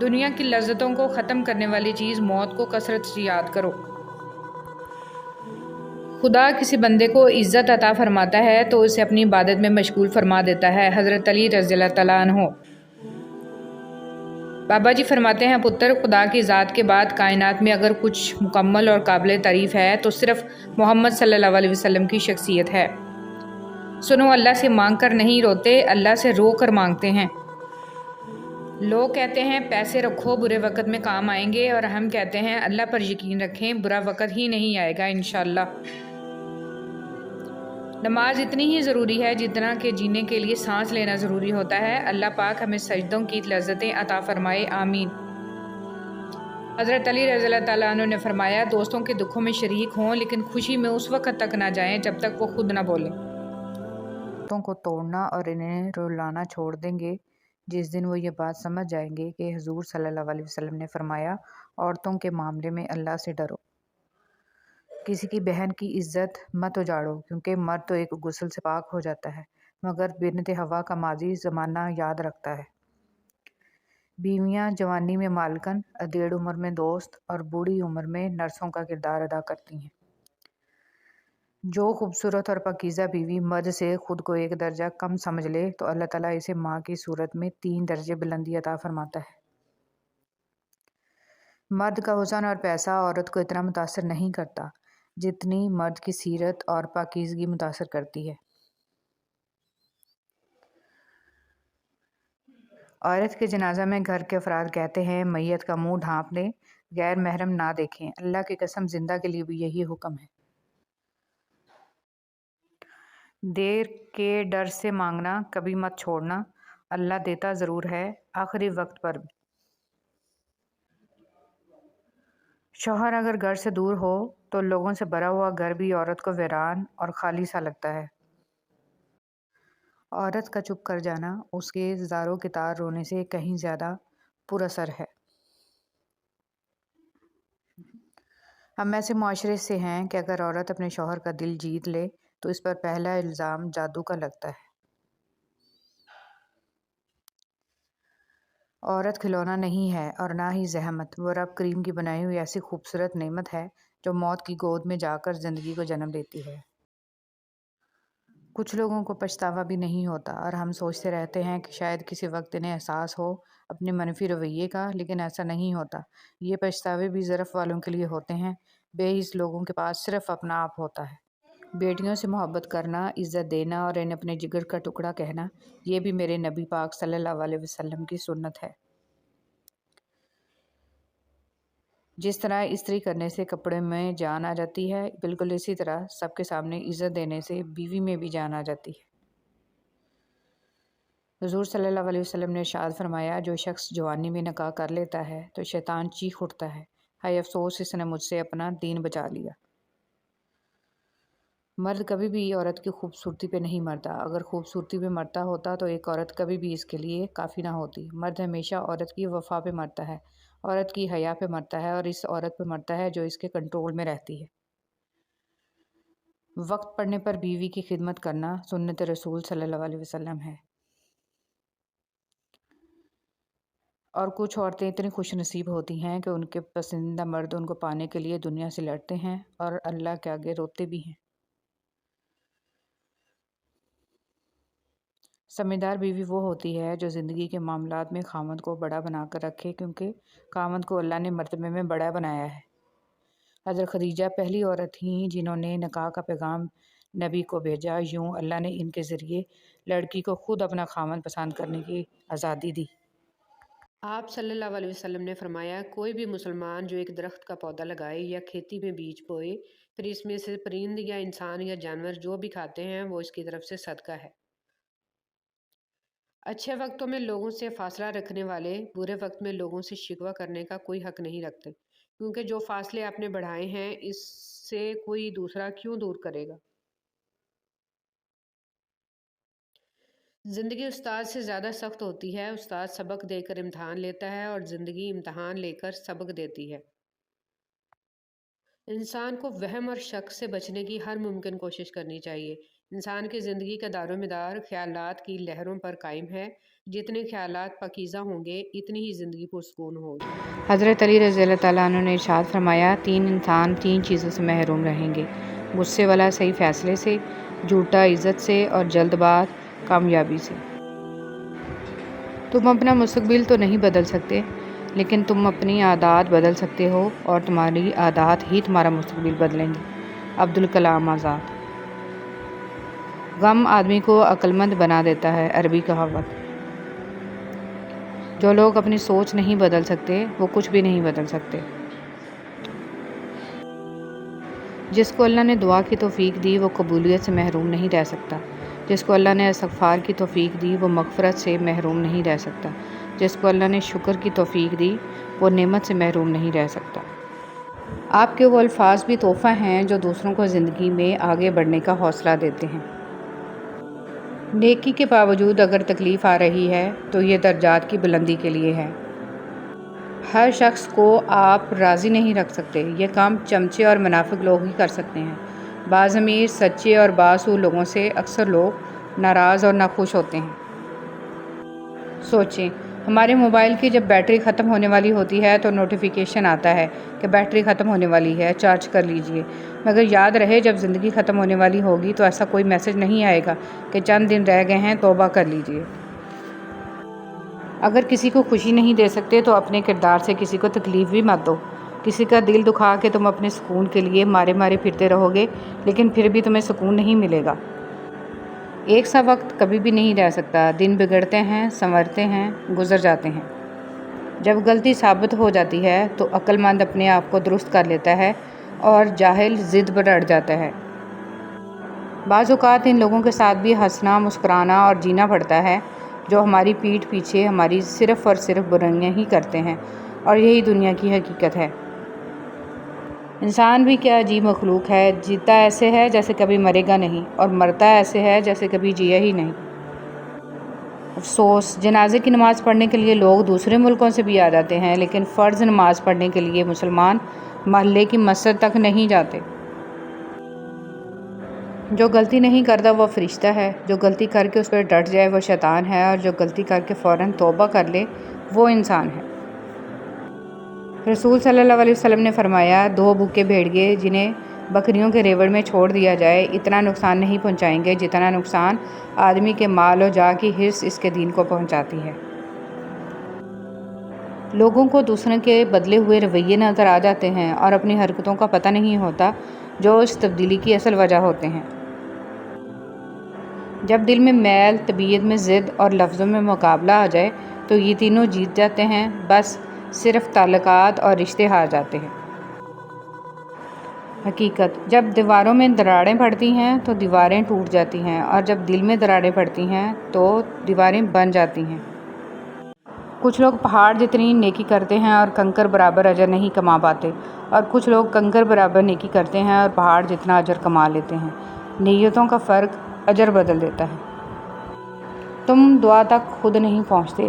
دنیا کی لذتوں کو ختم کرنے والی چیز موت کو کثرت سے یاد کرو۔ خدا کسی بندے کو عزت عطا فرماتا ہے تو اسے اپنی عبادت میں مشغول فرما دیتا ہے۔ حضرت علی رضی اللہ تعالیٰ عنہ۔ بابا جی فرماتے ہیں، پتر، خدا کی ذات کے بعد کائنات میں اگر کچھ مکمل اور قابل تعریف ہے تو صرف محمد صلی اللہ علیہ وسلم کی شخصیت ہے۔ سنو، اللہ سے مانگ کر نہیں روتے، اللہ سے رو کر مانگتے ہیں۔ لوگ کہتے ہیں پیسے رکھو، برے وقت میں کام آئیں گے، اور ہم کہتے ہیں اللہ پر یقین رکھیں، برا وقت ہی نہیں آئے گا انشاءاللہ۔ نماز اتنی ہی ضروری ہے جتنا کہ جینے کے لیے سانس لینا ضروری ہوتا ہے۔ اللہ پاک ہمیں سجدوں کی لذتیں عطا فرمائے، آمین۔ حضرت علی رضی اللہ تعالیٰ عنہ نے فرمایا، دوستوں کے دکھوں میں شریک ہوں لیکن خوشی میں اس وقت تک نہ جائیں جب تک وہ خود نہ بولیں۔ دوستوں کو توڑنا اور انہیں رلانا چھوڑ دیں گے جس دن وہ یہ بات سمجھ جائیں گے کہ حضور صلی اللہ علیہ وسلم نے فرمایا، عورتوں کے معاملے میں اللہ سے ڈرو۔ کسی کی بہن کی عزت مت اجاڑو، کیونکہ مرد تو ایک غسل سے پاک ہو جاتا ہے مگر بنت ہوا کا ماضی زمانہ یاد رکھتا ہے۔ بیویاں جوانی میں مالکن، ادھیڑ عمر میں دوست اور بوڑھی عمر میں نرسوں کا کردار ادا کرتی ہیں۔ جو خوبصورت اور پاکیزہ بیوی مرد سے خود کو ایک درجہ کم سمجھ لے تو اللہ تعالیٰ اسے ماں کی صورت میں 3 درجے بلندی عطا فرماتا ہے۔ مرد کا حسن اور پیسہ عورت کو اتنا متاثر نہیں کرتا جتنی مرد کی سیرت اور پاکیزگی متاثر کرتی ہے۔ عورت کے جنازہ میں گھر کے افراد کہتے ہیں، میت کا منہ ڈھانپ دیں، غیر محرم نہ دیکھیں۔ اللہ کی قسم، زندہ کے لیے بھی یہی حکم ہے۔ دیر کے ڈر سے مانگنا کبھی مت چھوڑنا، اللہ دیتا ضرور ہے، آخری وقت پر بھی۔ شوہر اگر گھر سے دور ہو تو لوگوں سے بھرا ہوا گھر بھی عورت کو ویران اور خالی سا لگتا ہے۔ عورت کا چپ کر جانا اس کے زاروں کے تار رونے سے کہیں زیادہ پر اثر ہے۔ ہم ایسے معاشرے سے ہیں کہ اگر عورت اپنے شوہر کا دل جیت لے تو اس پر پہلا الزام جادو کا لگتا ہے۔ عورت کھلونا نہیں ہے اور نہ ہی زحمت، وہ رب کریم کی بنائی ہوئی ایسی خوبصورت نعمت ہے جو موت کی گود میں جا کر زندگی کو جنم دیتی ہے۔ کچھ لوگوں کو پچھتاوا بھی نہیں ہوتا اور ہم سوچتے رہتے ہیں کہ شاید کسی وقت انہیں احساس ہو اپنے منفی رویے کا، لیکن ایسا نہیں ہوتا۔ یہ پچھتاوے بھی ظرف والوں کے لیے ہوتے ہیں، بے حس لوگوں کے پاس صرف اپنا آپ ہوتا ہے۔ بیٹیوں سے محبت کرنا، عزت دینا اور انہیں اپنے جگر کا ٹکڑا کہنا، یہ بھی میرے نبی پاک صلی اللہ علیہ وسلم کی سنت ہے۔ جس طرح استری کرنے سے کپڑے میں جان آ جاتی ہے، بالکل اسی طرح سب کے سامنے عزت دینے سے بیوی میں بھی جان آ جاتی ہے۔ حضور صلی اللہ علیہ وسلم نے ارشاد فرمایا، جو شخص جوانی میں نکاح کر لیتا ہے تو شیطان چیخ اٹھتا ہے، ہائے افسوس، اس نے مجھ سے اپنا دین بچا لیا۔ مرد کبھی بھی عورت کی خوبصورتی پہ نہیں مرتا، اگر خوبصورتی پہ مرتا ہوتا تو ایک عورت کبھی بھی اس کے لیے کافی نہ ہوتی۔ مرد ہمیشہ عورت کی وفا پہ مرتا ہے، عورت کی حیا پہ مرتا ہے اور اس عورت پہ مرتا ہے جو اس کے کنٹرول میں رہتی ہے۔ وقت پڑنے پر بیوی کی خدمت کرنا سنت رسول صلی اللہ علیہ وسلم ہے۔ اور کچھ عورتیں اتنی خوش نصیب ہوتی ہیں کہ ان کے پسندیدہ مرد ان کو پانے کے لیے دنیا سے لڑتے ہیں اور اللہ کے آگے روتے بھی ہیں۔ سمجھدار بیوی وہ ہوتی ہے جو زندگی کے معاملات میں خاوند کو بڑا بنا کر رکھے، کیونکہ خاوند کو اللہ نے مرتبے میں بڑا بنایا ہے۔ حضرت خدیجہ پہلی عورت تھیں جنہوں نے نکاح کا پیغام نبی کو بھیجا، یوں اللہ نے ان کے ذریعے لڑکی کو خود اپنا خاوند پسند کرنے کی آزادی دی۔ آپ صلی اللہ علیہ وسلم نے فرمایا، کوئی بھی مسلمان جو ایک درخت کا پودا لگائے یا کھیتی میں بیج بوئے، پھر اس میں سے پرند یا انسان یا جانور جو بھی کھاتے ہیں وہ اس کی طرف سے صدقہ ہے۔ اچھے وقتوں میں لوگوں سے فاصلہ رکھنے والے برے وقت میں لوگوں سے شکوہ کرنے کا کوئی حق نہیں رکھتے، کیونکہ جو فاصلے آپ نے بڑھائے ہیں اس سے کوئی دوسرا کیوں دور کرے گا۔ زندگی استاد سے زیادہ سخت ہوتی ہے، استاد سبق دے کر امتحان لیتا ہے اور زندگی امتحان لے کر سبق دیتی ہے۔ انسان کو وہم اور شک سے بچنے کی ہر ممکن کوشش کرنی چاہیے۔ انسان کی زندگی کا دار و مدار خیالات کی لہروں پر قائم ہے، جتنے خیالات پاکیزہ ہوں گے اتنی ہی زندگی پرسکون ہوگی۔ حضرت علی رضی اللہ تعالیٰ عنہ نے ارشاد فرمایا، 3 انسان 3 چیزوں سے محروم رہیں گے: غصے والا صحیح فیصلے سے، جھوٹا عزت سے، اور جلد باز کامیابی سے۔ تم اپنا مستقبل تو نہیں بدل سکتے، لیکن تم اپنی عادات بدل سکتے ہو، اور تمہاری عادات ہی تمہارا مستقبل بدلیں گی۔ عبدالکلام آزاد۔ غم آدمی کو عقل مند بنا دیتا ہے۔ عربی کہاوت۔ جو لوگ اپنی سوچ نہیں بدل سکتے وہ کچھ بھی نہیں بدل سکتے۔ جس کو اللہ نے دعا کی توفیق دی وہ قبولیت سے محروم نہیں رہ سکتا۔ جس کو اللہ نے استغفار کی توفیق دی وہ مغفرت سے محروم نہیں رہ سکتا۔ جس کو اللہ نے شکر کی توفیق دی وہ نعمت سے محروم نہیں رہ سکتا۔ آپ کے وہ الفاظ بھی تحفہ ہیں جو دوسروں کو زندگی میں آگے بڑھنے کا حوصلہ دیتے ہیں۔ نیکی کے باوجود اگر تکلیف آ رہی ہے تو یہ درجات کی بلندی کے لیے ہے۔ ہر شخص کو آپ راضی نہیں رکھ سکتے، یہ کام چمچے اور منافق لوگ ہی کر سکتے ہیں۔ بعض امیر، سچے اور بااصول لوگوں سے اکثر لوگ ناراض اور ناخوش ہوتے ہیں۔ سوچیں، ہمارے موبائل کی جب بیٹری ختم ہونے والی ہوتی ہے تو نوٹیفیکیشن آتا ہے کہ بیٹری ختم ہونے والی ہے، چارج کر لیجئے۔ مگر یاد رہے جب زندگی ختم ہونے والی ہوگی تو ایسا کوئی میسج نہیں آئے گا کہ چند دن رہ گئے ہیں، توبہ کر لیجئے۔ اگر کسی کو خوشی نہیں دے سکتے تو اپنے کردار سے کسی کو تکلیف بھی مت دو۔ کسی کا دل دکھا کے تم اپنے سکون کے لیے مارے مارے پھرتے رہو گے لیکن پھر بھی تمہیں سکون نہیں ملے گا۔ ایک سا وقت کبھی بھی نہیں رہ سکتا، دن بگڑتے ہیں، سنورتے ہیں، گزر جاتے ہیں۔ جب غلطی ثابت ہو جاتی ہے تو عقل مند اپنے آپ کو درست کر لیتا ہے اور جاہل ضد پر اڑ جاتا ہے۔ بعض اوقات ان لوگوں کے ساتھ بھی ہنسنا، مسکرانا اور جینا پڑتا ہے جو ہماری پیٹھ پیچھے ہماری صرف اور صرف برائیاں ہی کرتے ہیں، اور یہی دنیا کی حقیقت ہے۔ انسان بھی کیا عجیب مخلوق ہے، جیتا ایسے ہے جیسے کبھی مرے گا نہیں، اور مرتا ایسے ہے جیسے کبھی جیا ہی نہیں۔ افسوس، جنازے کی نماز پڑھنے کے لیے لوگ دوسرے ملکوں سے بھی آ جاتے ہیں، لیکن فرض نماز پڑھنے کے لیے مسلمان محلے کی مسجد تک نہیں جاتے۔ جو غلطی نہیں کرتا وہ فرشتہ ہے، جو غلطی کر کے اس پہ ڈٹ جائے وہ شیطان ہے، اور جو غلطی کر کے فوراً توبہ کر لے وہ انسان ہے۔ رسول صلی اللہ علیہ وسلم نے فرمایا، 2 بھوکے بھیڑیے جنہیں بکریوں کے ریوڑ میں چھوڑ دیا جائے اتنا نقصان نہیں پہنچائیں گے جتنا نقصان آدمی کے مال و جاہ کی حرص اس کے دین کو پہنچاتی ہے۔ لوگوں کو دوسروں کے بدلے ہوئے رویے نظر آ جاتے ہیں اور اپنی حرکتوں کا پتہ نہیں ہوتا جو اس تبدیلی کی اصل وجہ ہوتے ہیں۔ جب دل میں میل، طبیعت میں ضد اور لفظوں میں مقابلہ آ جائے تو یہ تینوں جیت جاتے ہیں، بس صرف تعلقات اور رشتے ہار جاتے ہیں۔ حقیقت، جب دیواروں میں دراڑیں پڑتی ہیں تو دیواریں ٹوٹ جاتی ہیں، اور جب دل میں دراڑیں پڑتی ہیں تو دیواریں بن جاتی ہیں۔ کچھ لوگ پہاڑ جتنی نیکی کرتے ہیں اور کنکر برابر اجر نہیں کما پاتے، اور کچھ لوگ کنکر برابر نیکی کرتے ہیں اور پہاڑ جتنا اجر کما لیتے ہیں۔ نیتوں کا فرق اجر بدل دیتا ہے۔ تم دعا تک خود نہیں پہنچتے،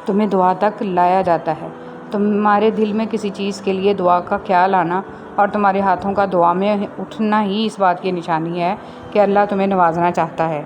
تمہیں دعا تک لایا جاتا ہے۔ تمہارے دل میں کسی چیز کے لیے دعا کا خیال آنا اور تمہارے ہاتھوں کا دعا میں اٹھنا ہی اس بات کی نشانی ہے کہ اللہ تمہیں نوازنا چاہتا ہے۔